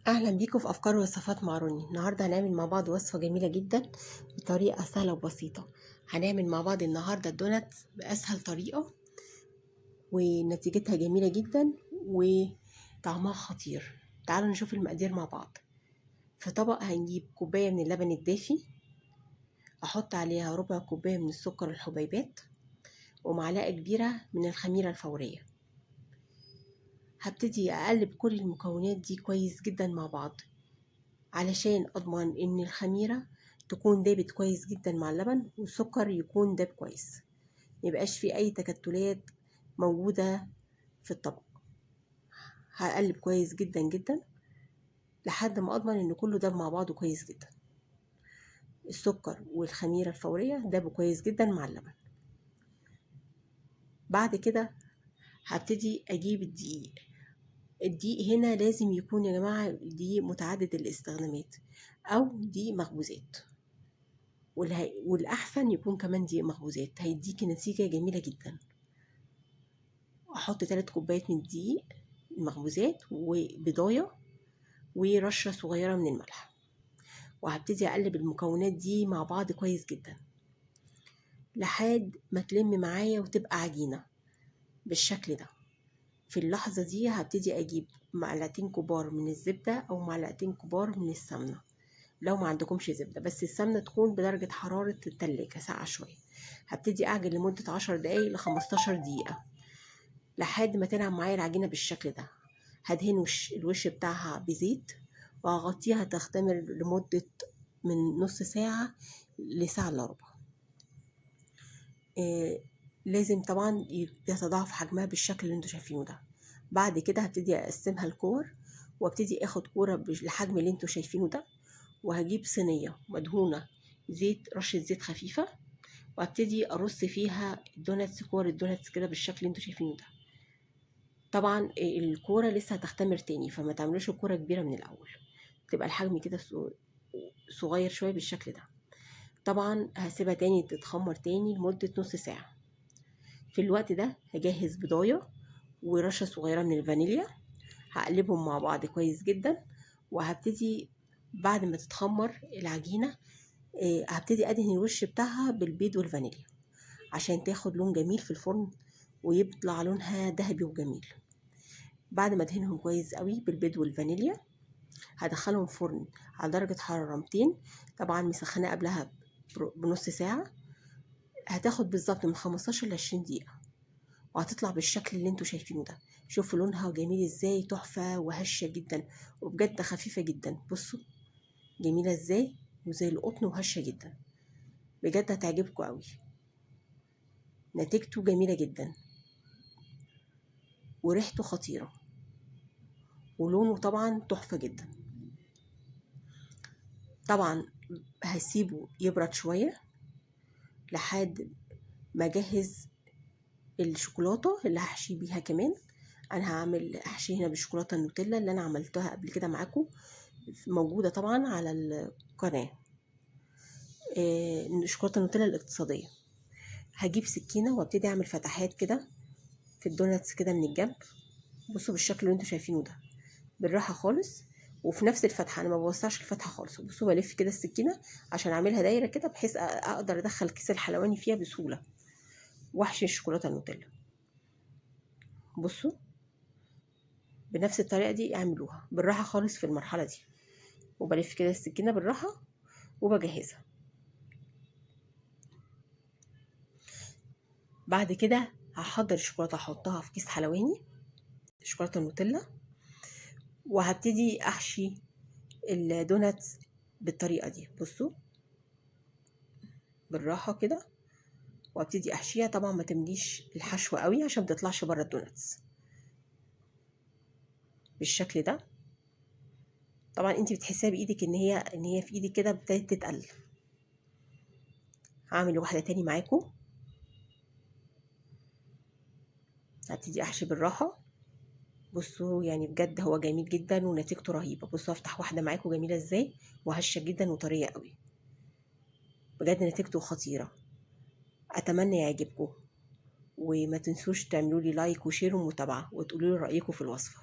اهلا بيكم في افكار ووصفات مع روني. النهارده هنعمل مع بعض وصفه جميله جدا بطريقه سهله وبسيطه. هنعمل مع بعض النهارده الدونات باسهل طريقه، ونتيجتها جميله جدا وطعمها خطير. تعالوا نشوف المقادير مع بعض. في طبق هنجيب كوبايه من اللبن الدافي، احط عليها ربع كوبايه من السكر الحبيبات، ومعلقه كبيره من الخميره الفوريه. هبتدي اقلب كل المكونات دي كويس جدا مع بعض، علشان اضمن ان الخميرة تكون دابت كويس جدا مع اللبن، والسكر يكون داب كويس، ميبقاش فيه اي تكتلات موجودة في الطبق. هقلب كويس جدا جدا لحد ما اضمن ان كله داب مع بعضه كويس جدا. السكر والخميرة الفورية دابوا كويس جدا مع اللبن. بعد كده هبتدي اجيب الدقيق. الدقيق هنا لازم يكون يا جماعة دقيق متعدد الاستخدامات، او دقيق مخبوزات، والأحسن يكون كمان دقيق مخبوزات، هيديكي نتيجة جميلة جدا. أحط 3 كوبايات من الدقيق المخبوزات وبضاية ورشة صغيرة من الملح، وهبتدي أقلب المكونات دي مع بعض كويس جدا لحد ما تلم معايا وتبقى عجينة بالشكل ده. في اللحظة دي هبتدي أجيب معلقتين كبار من الزبدة أو معلقتين كبار من السمنة، لو ما عندكمش زبدة، بس السمنة تكون بدرجة حرارة التلاجة ساقعة شوية. هبتدي أعجن لمدة 10 دقايق ل15 دقيقة لحد ما تنعم معايا العجينة بالشكل ده. هدهن الوش بتاعها بزيت، وهغطيها تختمر لمدة من نص ساعة لساعة إلا ربع. لازم طبعا يتضاعف حجمها بالشكل اللي انتوا شايفينه ده. بعد كده هبتدي اقسمها لكور، وابتدي اخد كورة بالحجم اللي انتوا شايفينه ده، وهجيب صينية مدهونة زيت، رشة زيت خفيفة، وابتدي ارص فيها الدوناتس، كور الدوناتس كده بالشكل اللي انتوا شايفينه ده. طبعا الكورة لسه هتختمر تاني، فما تعملوش الكورة كبيرة من الاول، تبقى الحجم كده صغير شوية بالشكل ده. طبعا هسيبها تاني تتخمر تاني لمدة نص ساعة. في الوقت ده هجهز بضاية ورشة صغيرة من الفانيليا، هقلبهم مع بعض كويس جدا. وهبتدي بعد ما تتخمر العجينة هبتدي ادهن الوش بتاعها بالبيض والفانيليا عشان تاخد لون جميل في الفرن ويطلع لونها ذهبي وجميل. بعد ما ادهنهم كويس قوي بالبيض والفانيليا، هدخلهم فرن على درجة حرارة 200، طبعا مسخنة قبلها بنص ساعة. هتاخد بالظبط من 15 ل 20 دقيقة، وهتطلع بالشكل اللي انتوا شايفينه ده. شوفوا لونها جميل ازاي، تحفة وهشة جدا، وبجد خفيفة جدا. بصوا جميلة ازاي، وزي القطن وهشة جدا، بجد هتعجبكم قوي. نتيجته جميلة جدا وريحته خطيرة، ولونه طبعا تحفة جدا. طبعا هسيبه يبرد شوية لحد ما اجهز الشوكولاتة اللي هحشي بيها كمان. انا هعمل احشي هنا بالشوكولاتة النوتيلا اللي انا عملتها قبل كده معاكم، موجودة طبعا على القناة. الشوكولاتة النوتيلا الاقتصادية. هجيب سكينة وابتدي اعمل فتحات كده في الدوناتس كده من الجنب. بصوا بالشكل اللي انتوا شايفينه ده، بالراحة خالص، وفي نفس الفتحة انا ما بوسعش الفتحة خالص. بصوا بلف كده السكينة عشان اعملها دايرة كده، بحيث اقدر ادخل كيس الحلواني فيها بسهولة واحشي الشوكولاتة النوتيلا. بصوا بنفس الطريقة دي اعملوها بالراحة خالص في المرحلة دي، وبلف كده السكينة بالراحة وبجهزها. بعد كده هحضر الشوكولاتة، احطها في كيس حلواني شوكولاتة نوتيلا، وهبتدي احشي الدوناتس بالطريقة دي. بصوا بالراحة كده، وابتدي احشيها. طبعا ما تمليش الحشو قوي عشان متطلعش بره الدوناتس بالشكل ده. طبعا انت بتحسيها بايدك ان هي في ايدك كده ابتدت تتقل. هعمل واحدة تاني معاكم. هبتدي احشي بالراحة. بصوا يعني بجد هو جميل جدا ونتيجته رهيبة. بصوا افتح واحدة معاكم جميلة ازاي، وهشة جدا وطرية قوي، بجد نتيجته خطيرة. اتمنى يعجبكم، وما تنسوش تعملوا لي لايك وشير ومتابعة، وتقولوا لي رأيكم في الوصفة.